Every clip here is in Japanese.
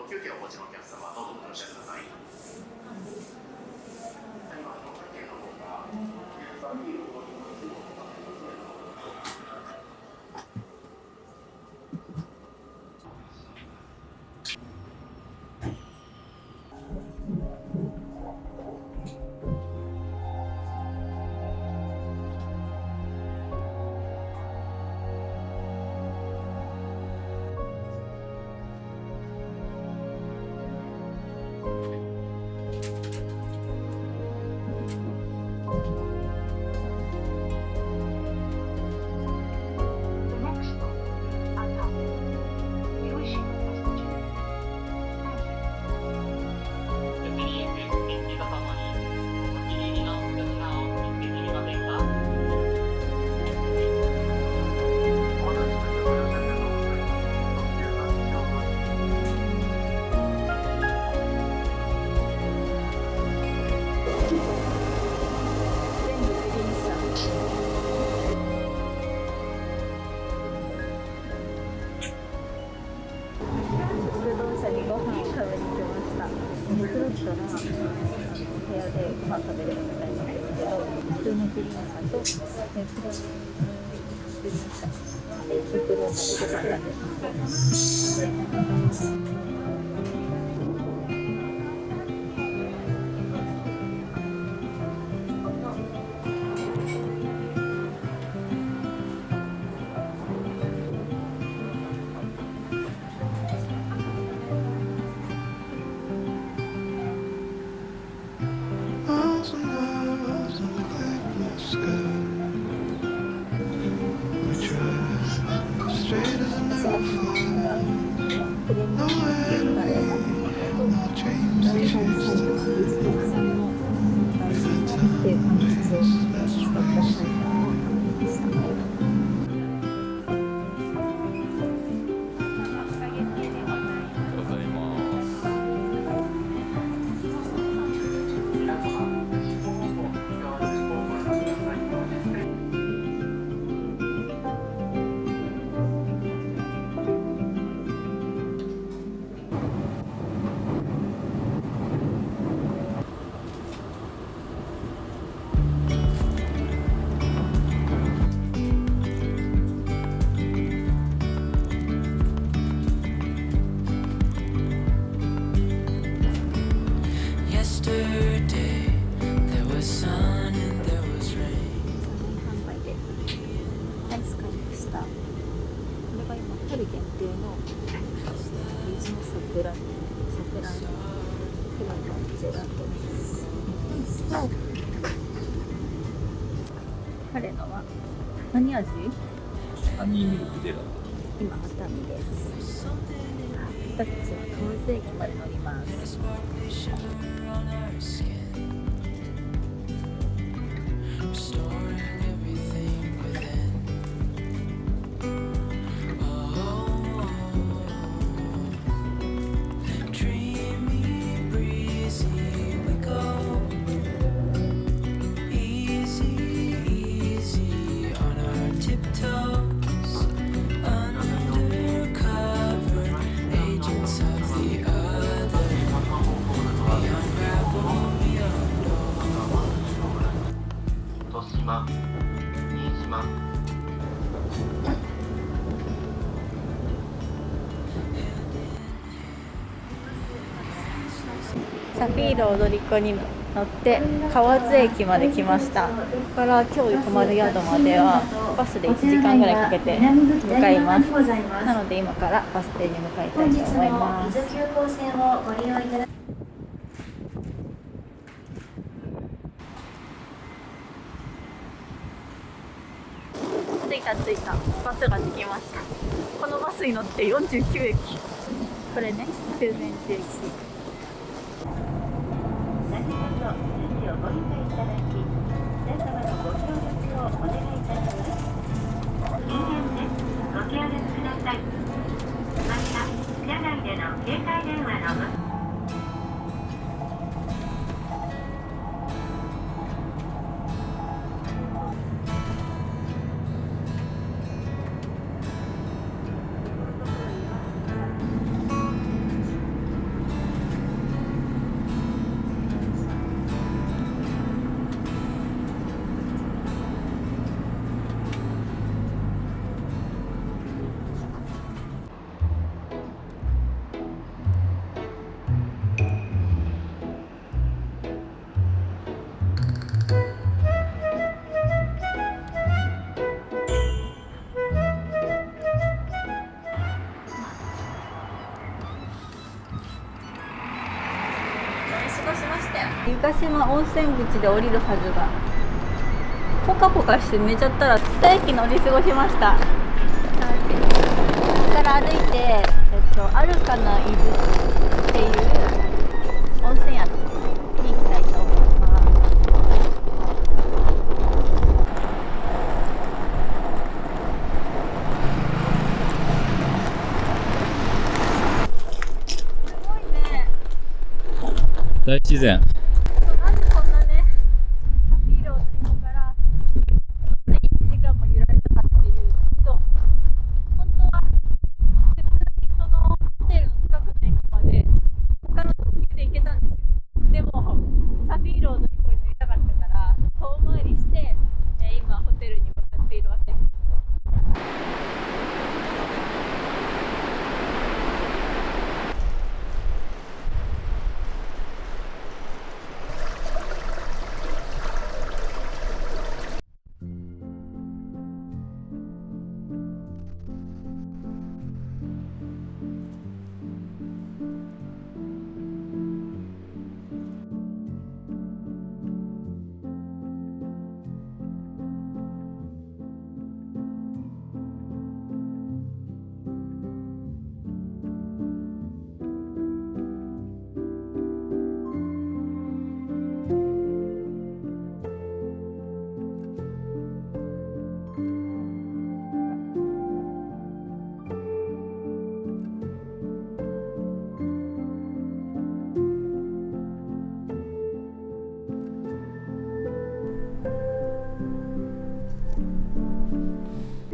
急券をお持ちのお客様はどうぞご乗車ください。別だったら部屋でご飯食べれるみたいなんですけど、普通のグリーンさんとフライ袋でご飯食べます。春限定の水の桜のクラムジェラートです。彼のは何味？ハニーミルクジェラート。今熱海です。私たちは河津駅まで乗ります。サフィール踊り子に乗って河津駅まで来ました。ここから今日泊まる宿まではバスで1時間ぐらいかけて向かいます。なので今からバス停に向かいたいと思います。着いた。バスが着きました。このバスに乗って49駅。これね、中禅寺駅。何卒順次をご理解いただき、皆様のご協力をお願いいたします。禁煙です。ご協力ください。また、車内での携帯電話の湯ヶ島温泉口で降りるはずがポカポカして寝ちゃったら2駅乗り過ごしました。ここから歩いて、アルカナ伊豆っていう温泉宿に行きたいと思います。すごいね。大自然。なんでこんなね、サフィールを乗り子から1時間も揺られたかっていうと、本当は普通にそのホテルの近くの駅まで他の特急で行けたんですよ。でもサフィールを乗り越え乗りたかったから遠回りして、今ホテルに向かっているわけです。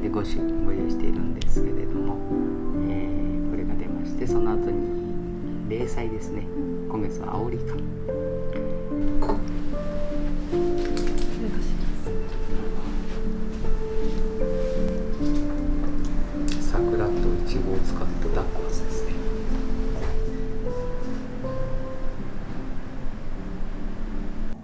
でご用意しているんですけれども、これが出まして、その後に例祭ですね。今月はアオリイカ。桜とイチゴを使ったダッコワスですね。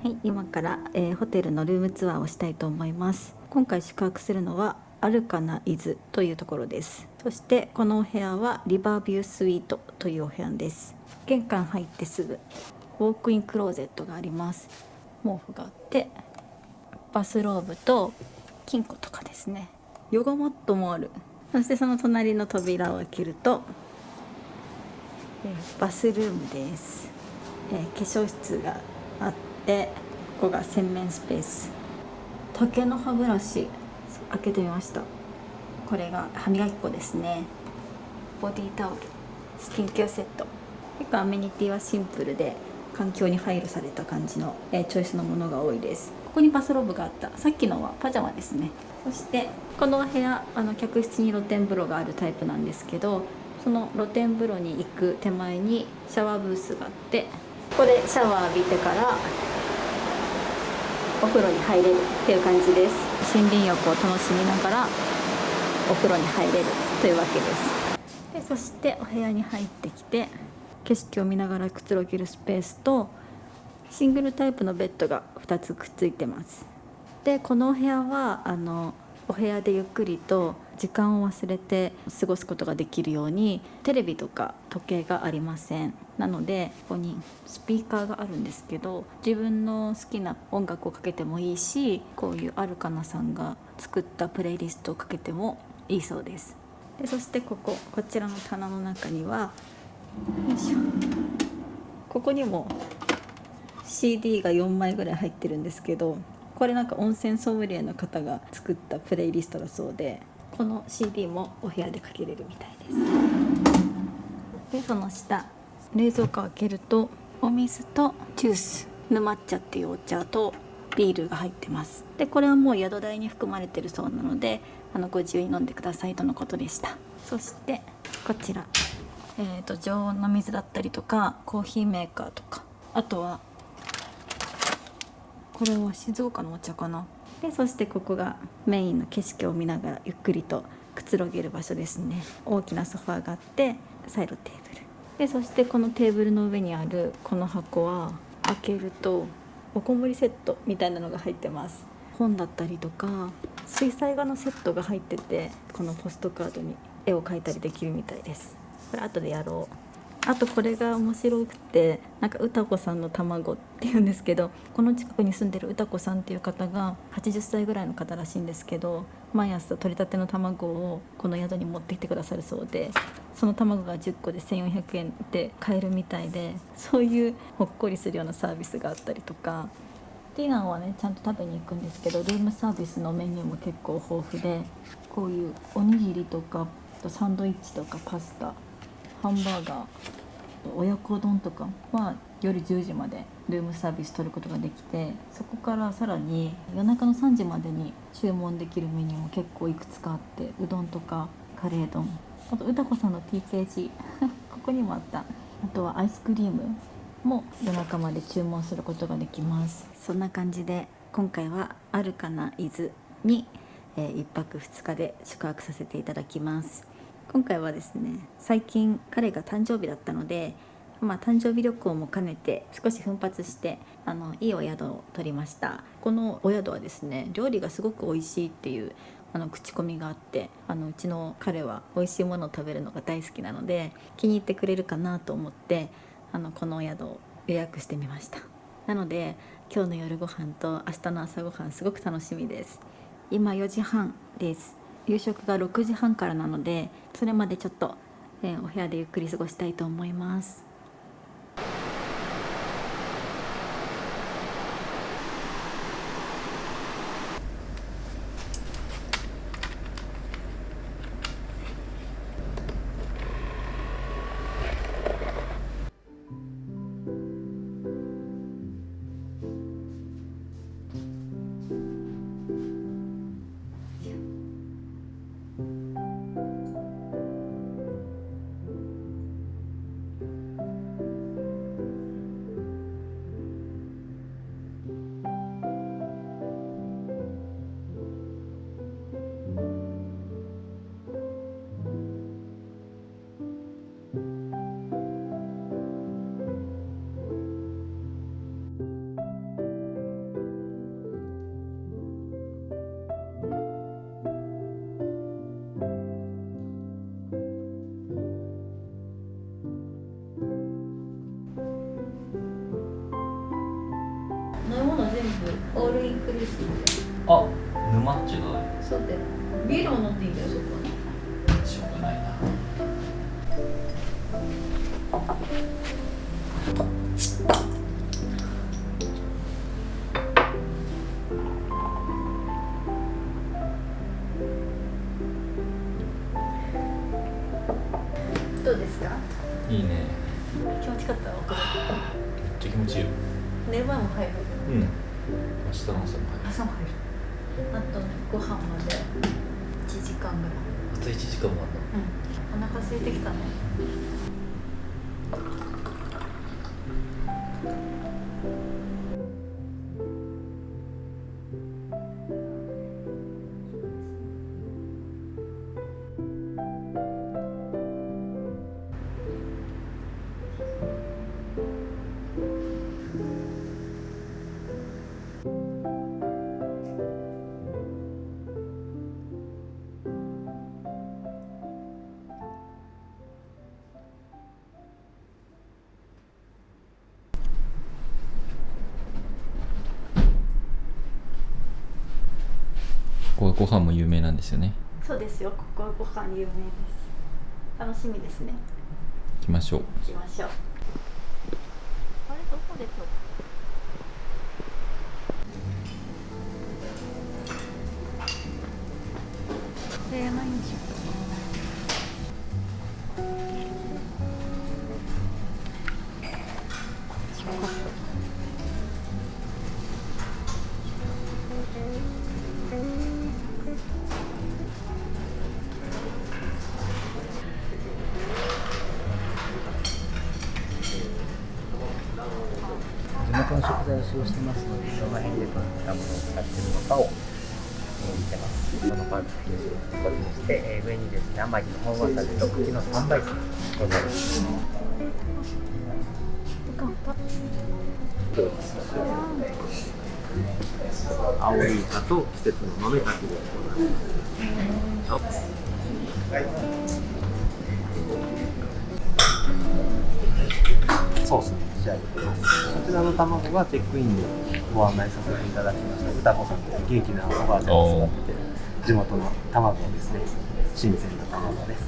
はい、今から、ホテルのルームツアーをしたいと思います。今回宿泊するのはアルカナ伊豆というところです。そしてこのお部屋はリバービュースイートというお部屋です。玄関入ってすぐウォークインクローゼットがあります。毛布があってバスローブと金庫とかですね。ヨガマットもある。そしてその隣の扉を開けると、バスルームです。化粧室があって、ここが洗面スペース。竹の歯ブラシ開けてみました。これが歯磨き粉ですね。ボディタオル、スキンケアセット。結構アメニティはシンプルで環境に配慮された感じの、チョイスのものが多いです。ここにバスローブがあった。さっきのはパジャマですね。そしてこのお部屋、客室に露天風呂があるタイプなんですけど、その露天風呂に行く手前にシャワーブースがあって、ここでシャワー浴びてからお風呂に入れるっていう感じです。森林浴を楽しみながらお風呂に入れるというわけです。でそしてお部屋に入ってきて、景色を見ながらくつろげるスペースとシングルタイプのベッドが2つくっついてます。でこのお部屋はお部屋でゆっくりと時間を忘れて過ごすことができるようにテレビとか時計がありません。なのでここにスピーカーがあるんですけど、自分の好きな音楽をかけてもいいし、こういうアルカナさんが作ったプレイリストをかけてもいいそうです。でそしてこちらの棚の中には、よいしょ、ここにも CD が4枚ぐらい入ってるんですけど、これなんか温泉ソムリエの方が作ったプレイリストだそうで、この CD もお部屋でかけれるみたいです。でその下、冷蔵庫を開けるとお水とジュース、ヌマッチャっていうお茶とビールが入ってます。でこれはもう宿代に含まれてるそうなので、ご自由に飲んでくださいとのことでした。そしてこちら、常温の水だったりとかコーヒーメーカーとか、あとはこれは静岡のお茶かな。でそしてここがメインの景色を見ながらゆっくりとくつろげる場所ですね。大きなソファーがあってサイドテーブルで、そしてこのテーブルの上にあるこの箱は開けるとおこもりセットみたいなのが入ってます。本だったりとか水彩画のセットが入ってて、このポストカードに絵を描いたりできるみたいです。これ後でやろう。あとこれが面白くて、なんか歌子さんの卵っていうんですけど、この近くに住んでる歌子さんっていう方が80歳ぐらいの方らしいんですけど、毎朝取れたての卵をこの宿に持ってきてくださるそうで、その卵が10個で1400円で買えるみたいで、そういうほっこりするようなサービスがあったりとか、ディナーはねちゃんと食べに行くんですけど、ルームサービスのメニューも結構豊富で、こういうおにぎりとかサンドイッチとかパスタ、ハンバーガー、親子丼とかは夜10時までルームサービス取ることができて、そこからさらに夜中の3時までに注文できるメニューも結構いくつかあって、うどんとかカレー丼、あと歌子さんの TKG ここにもあった、あとはアイスクリームも夜中まで注文することができます。そんな感じで今回はアルカナ伊豆に1泊2日で宿泊させていただきます。今回はですね、最近彼が誕生日だったので、誕生日旅行も兼ねて少し奮発していいお宿を取りました。このお宿はですね、料理がすごく美味しいっていう口コミがあって、うちの彼は美味しいものを食べるのが大好きなので、気に入ってくれるかなと思ってこのお宿を予約してみました。なので今日の夜ご飯と明日の朝ご飯すごく楽しみです。今4時半です。夕食が6時半からなので、それまでちょっと、お部屋でゆっくり過ごしたいと思います。飲み物全部オールインクルーシブで。あ、沼っちがそうだよ。ビールも飲んでいいんだよ、そこに。しょうがないな。どうですか？いいね。気持ちよかった？めっちゃ気持ちいいよ。寝る前も入る？うん。明日の朝も入る。朝も入る。あとご飯まで1時間ぐらい。あと1時間もあるの？うん。お腹空いてきたね。ここはご飯も有名なんですよね。そうですよ。ここはご飯有名です。楽しみですね。行きましょう。行きましょう。あれどこでしょう？ないんでしょうか。地元の食材を使用してますので、どの辺でどういったものを使っているのかを見てます。このパーツこれにして、上にですね、甘木の本わさびと茎の3倍数ございます。青いイカと季節の豆かきでございます。ソースに仕上げています。こちらの卵がチェックインにご案内させていただきました歌子さんという元気なおばあちゃんを育てて地元の卵ですね。新鮮な卵です。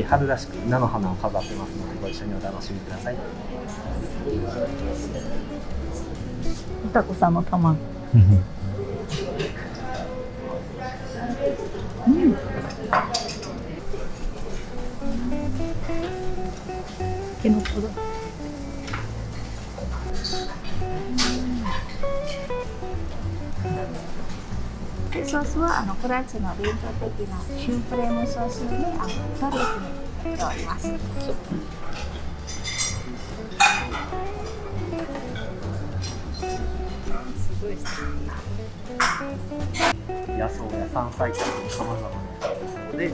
春らしく菜の花を飾ってますのでご一緒にお楽しみください。歌子さんの卵。けのこだ。でソースはフランスの伝統的なシュークレームソースにトリュフにしております。野草や山菜とさまざまなので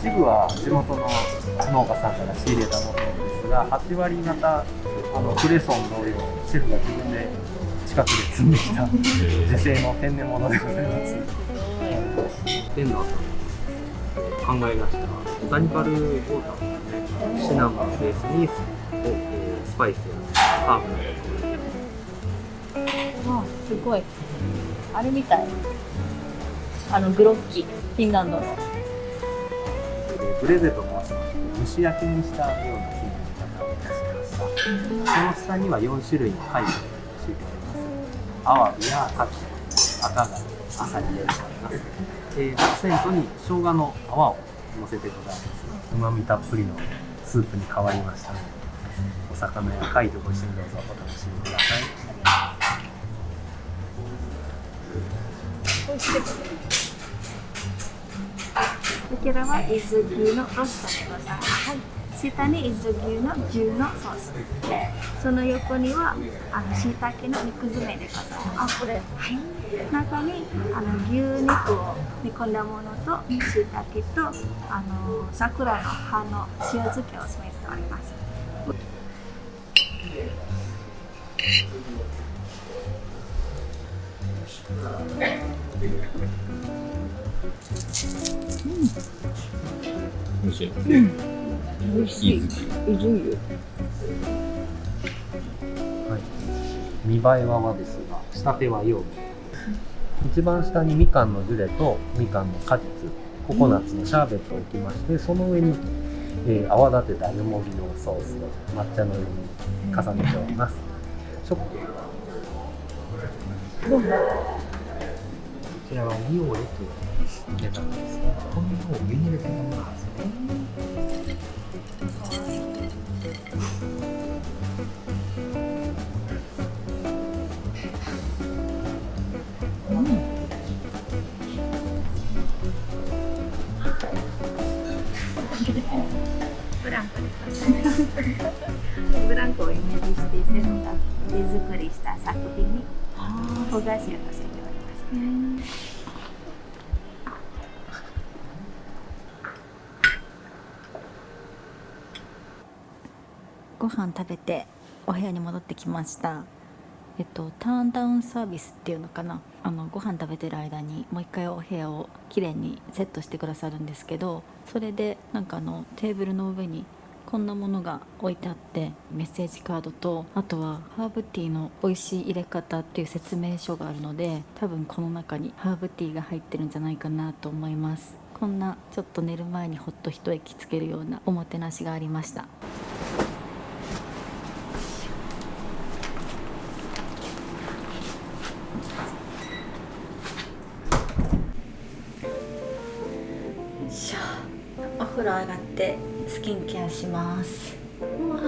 一部は地元の農家さんから仕入れたものですが、8割方クレソン同様シェフが自分で近くで摘んできた自生の天然物でございます。天童さん考え出したボタニカルウォーターですね。シナモンをベースにスパイスやハーブなどあ、すごい。あれみたい。グロッキ、フィンランドの。ブレゼと申しまして蒸し焼きにしたような火の方をいたしました。その下には4種類の貝を敷いております。アワビやカキ、赤貝、アサリでございます。アクセントに生姜の泡を乗せてございます。うまみたっぷりのスープに変わりましたので、お魚や貝とご一緒にどうぞお楽しみください。こちらは伊豆牛のローストでございます。下に伊豆牛の牛のソースで、その横には椎茸の肉詰めでございます。これ。はい。中に牛肉を煮込んだものと椎茸と桜の葉の塩漬けを詰めております。美味しい。美味しい。伊豆牛。はい。見栄えは和ですが、仕立ては洋。一番下にみかんのジュレとみかんの果実、ココナッツのシャーベットを置きまして、その上に、泡立てたよもぎのソースを抹茶のように重ねております。こちらはリオレというデザインですが、この色を上に入れてもらうんですね。ブランコでございます。ブランコをイメージしてセフが手作りした作品にお菓子を乗せております。ご飯食べてお部屋に戻ってきました。ターンダウンサービスっていうのかな、ご飯食べてる間にもう一回お部屋をきれいにセットしてくださるんですけど、それでなんかテーブルの上にこんなものが置いてあって、メッセージカードと、あとはハーブティーの美味しい入れ方っていう説明書があるので、多分この中にハーブティーが入ってるんじゃないかなと思います。こんなちょっと寝る前にほっと一息つけるようなおもてなしがありました。お風呂上がってスキンケアします。うわ、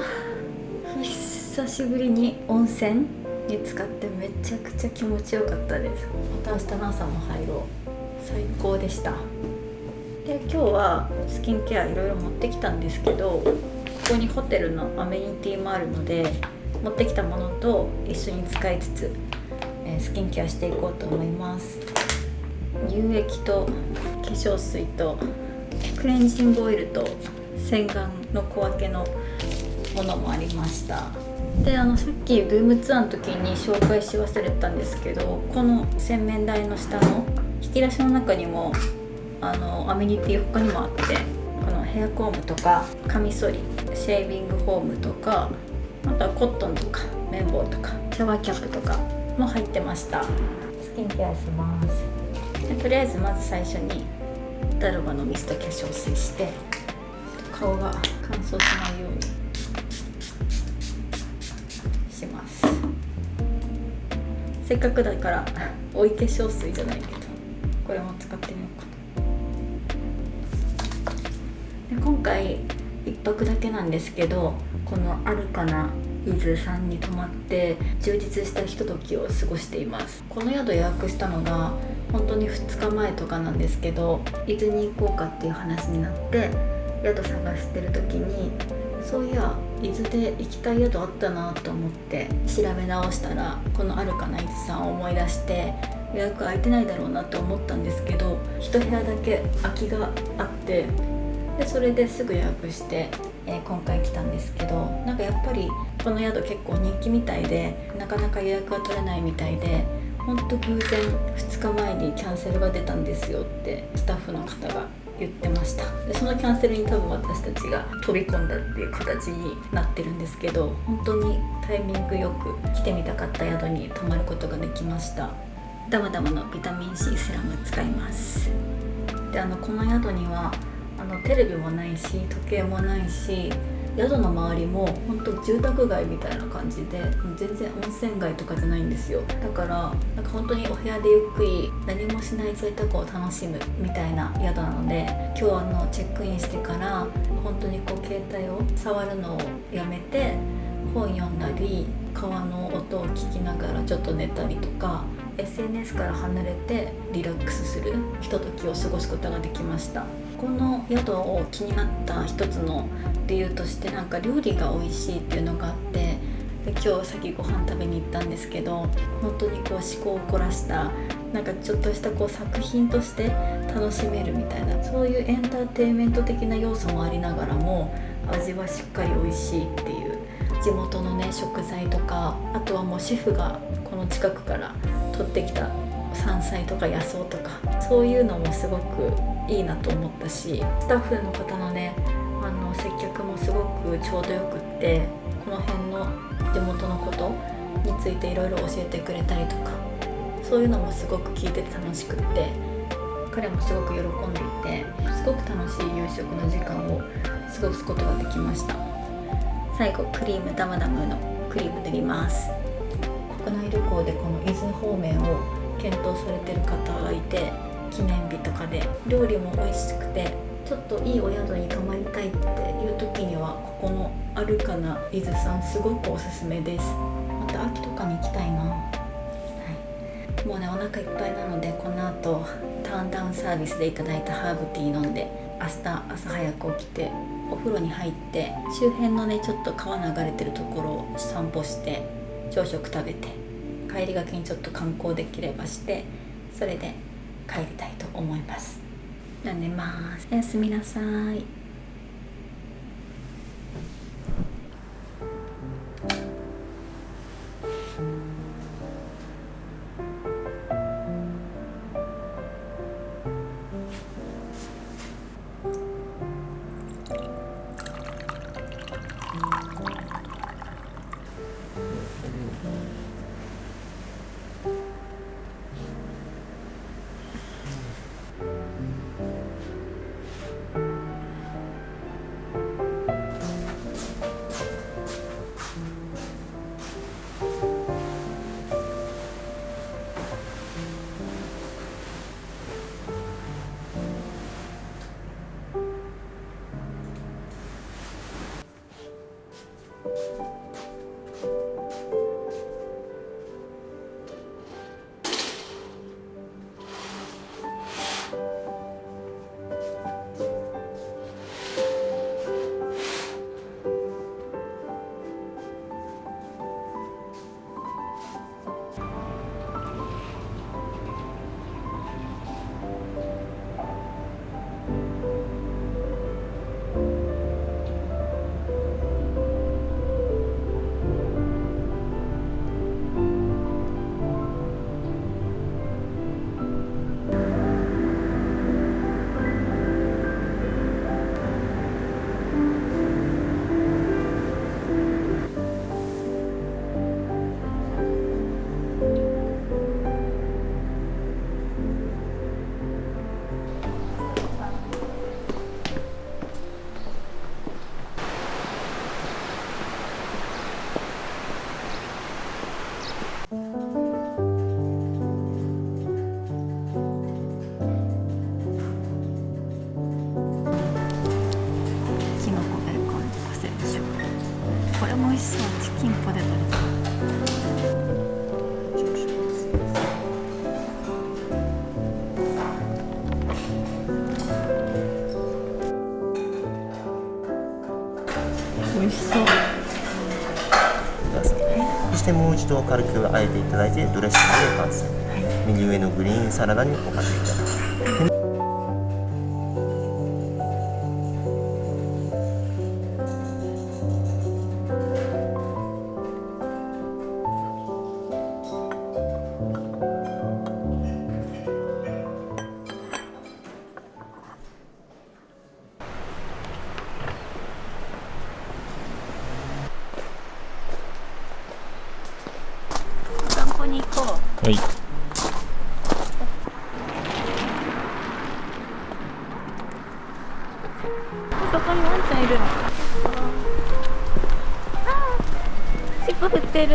久しぶりに温泉に浸かってめちゃくちゃ気持ちよかったです。また明日の朝も入ろう。最高でした。で、今日はスキンケアいろいろ持ってきたんですけど、ここにホテルのアメニティもあるので、持ってきたものと一緒に使いつつ、スキンケアしていこうと思います。乳液と化粧水とクレンジングオイルと洗顔の小分けのものもありました。で、さっきルームツアーの時に紹介し忘れたんですけど、この洗面台の下の引き出しの中にもアメニティ他にもあって、このヘアコームとかカミソリ、シェービングフォームとか、あとはコットンとか綿棒とかシャワーキャップとかも入ってました。スキンケアします。でとりあえずまず最初にダルマのミスト化粧水して顔が乾燥しないようにします。せっかくだから追い化粧水じゃないけどこれも使ってみようかな。で今回1泊だけなんですけど、このアルカナ伊豆さんに泊まって充実したひとときを過ごしています。この宿予約したのが本当に2日前とかなんですけど、伊豆に行こうかっていう話になって宿探してる時に、そういや伊豆で行きたい宿あったなと思って調べ直したら、このアルカナ伊豆さんを思い出して予約空いてないだろうなと思ったんですけど、1部屋だけ空きがあって、でそれですぐ予約して、今回来たんですけど、なんかやっぱりこの宿結構人気みたいでなかなか予約が取れないみたいで、ほんと偶然2日前にキャンセルが出たんですよってスタッフの方が言ってました。でそのキャンセルに多分私たちが飛び込んだっていう形になってるんですけど、本当にタイミングよく来てみたかった宿に泊まることができました。ダムダムのビタミン C セラム使います。でこの宿にはテレビもないし時計もないし、宿の周りも本当住宅街みたいな感じで全然温泉街とかじゃないんですよ。だからなんか本当にお部屋でゆっくり何もしない贅沢を楽しむみたいな宿なので、今日チェックインしてから本当に携帯を触るのをやめて本読んだり川の音を聞きながらちょっと寝たりとか、 SNS から離れてリラックスするひとときを過ごすことができました。この宿を気になった一つの理由として、なんか料理が美味しいっていうのがあって、で今日先ご飯食べに行ったんですけど、本当に思考を凝らしたなんかちょっとした作品として楽しめるみたいな、そういうエンターテインメント的な要素もありながらも味はしっかり美味しいっていう、地元のね食材とか、あとはもうシェフがこの近くから取ってきた山菜とか野草とか、そういうのもすごくいいなと思ったし、スタッフの方のね接客もすごくちょうどよくって、この辺の地元のことについていろいろ教えてくれたりとか、そういうのもすごく聞いてて楽しくって、彼もすごく喜んでいて、すごく楽しい夕食の時間を過ごすことができました。最後クリームダムダムのクリーム塗ります。国内旅行でこの伊豆方面を検討されてる方がいて、記念日とかで料理も美味しくてちょっといいお宿に泊まりたいっていう時には、ここのアルカナ伊豆さんすごくおすすめです。また秋とかに行きたいな、はい、もうねお腹いっぱいなので、この後ターンダウンサービスでいただいたハーブティー飲んで、明日朝早く起きてお風呂に入って、周辺のねちょっと川流れてるところを散歩して朝食食べて、帰りがけにちょっと観光できればして、それで帰りたいと思います。じゃあ寝ます。おやすみなさい。味しそう。チキンポテト。美味しそう。そしてもう一度軽く和えていただいてドレッシングで完成、右上のグリーンサラダにおかけいただきます。お散歩に行こう。はい。そこにワンちゃんいるの。あー、尻尾振ってる。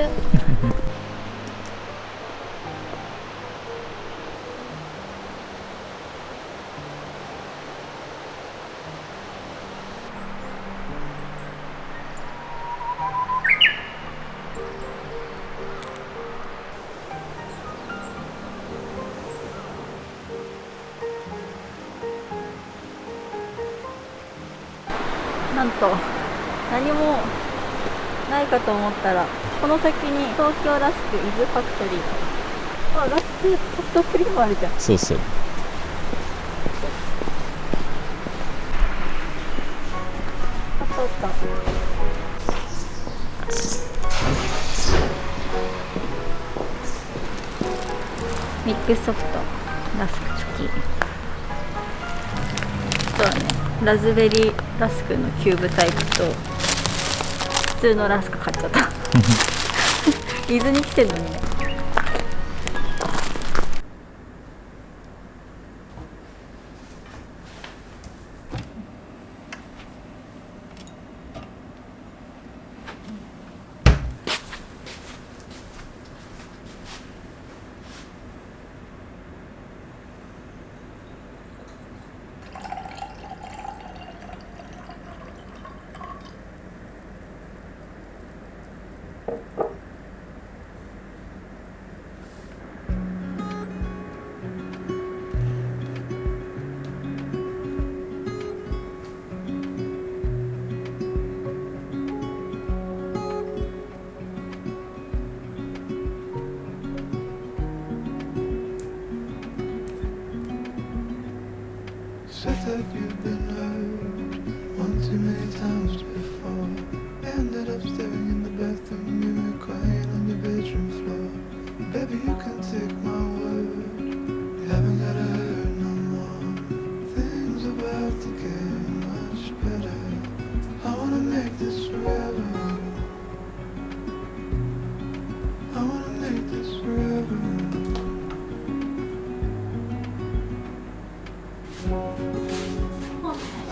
なんと何もないかと思ったら、この先に東京ラスクイズファクトリーが。あ、ラスクソフトクリームあるじゃん。そうそう。あったあった。ミックスソフトラスクチョキ。あとはね、ラズベリーラスクのキューブタイプと普通のラスク買っちゃった伊豆に来てるのにね。Said that you've been hurt one too many times before. Ended up staring in the bathroom mirror, crying on your bedroom floor. Baby, you can take my word, you haven't gotta hurt no more. Things about to get much better. I wanna make this forever. I wanna make this forever. Ah.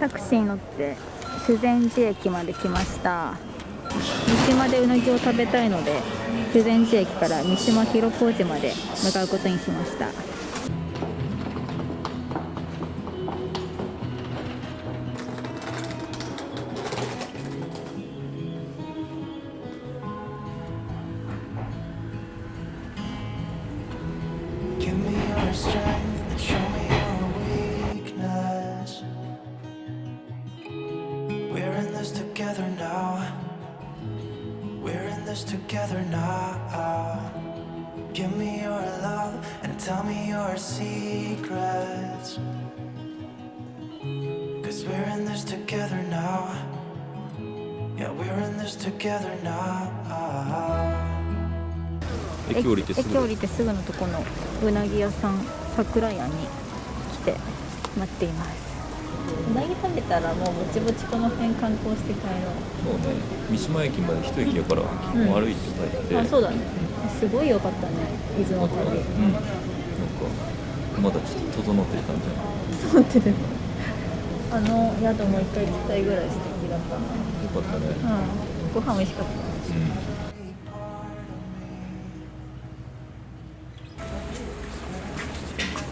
タクシーに乗って修善寺駅まで来ました。三島でうなぎを食べたいので、修善寺駅から三島広小路まで向かうことにしました。Give me your strength and show me your weakness. We're in this together now. We're in this together now. Give me your love and tell me your secrets. 'Cause we're in this together now. Yeah, we're in this together now. 駅降りてすぐ。駅降りてすぐのとこのうなぎ屋さん桜屋に来て待っています。うなぎ食べたらもうぼちぼちこの辺観光して帰ろう。そうね。三島駅まで一駅やから、もう歩いて帰って。あ、そうだね。すごい良かったね、伊豆の旅。なんかまだちょっと整ってる感じ。整ってる。あの宿もう一回行きたいぐらい素敵だ。だったの。よかったね。うん、ご飯美味しかった。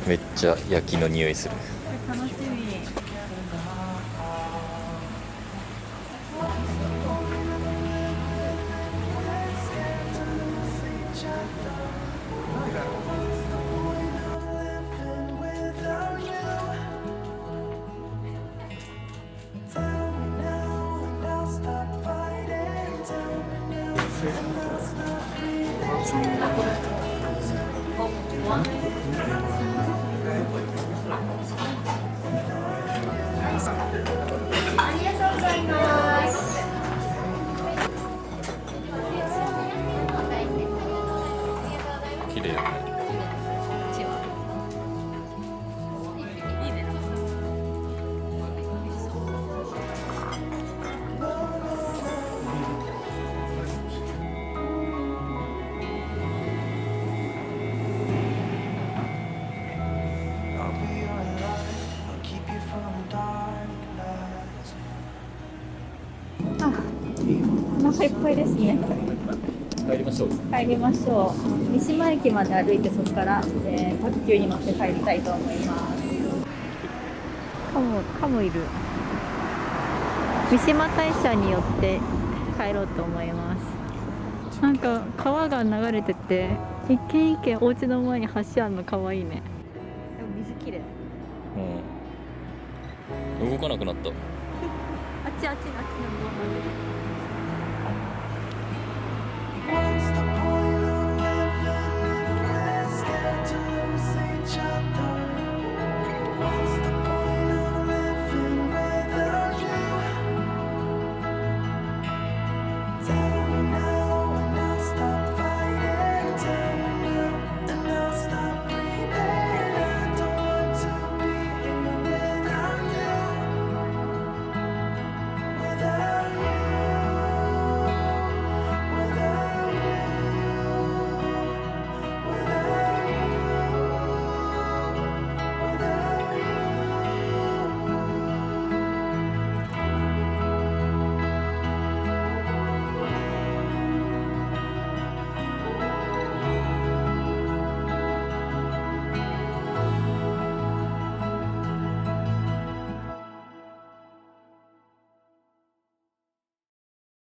めっちゃ焼きの匂いする。楽しみ。綺麗だね。いいね。お腹いっぱいですね。帰りましょう。帰りましょう。三島駅まで歩いてそこから、特急に乗って帰りたいと思います。カモいる。三島大社によって帰ろうと思います。なんか川が流れてて、一軒一軒お家の前に橋あるの可愛いね。でも水きれい。うん。動かなくなった。あっちの方まで。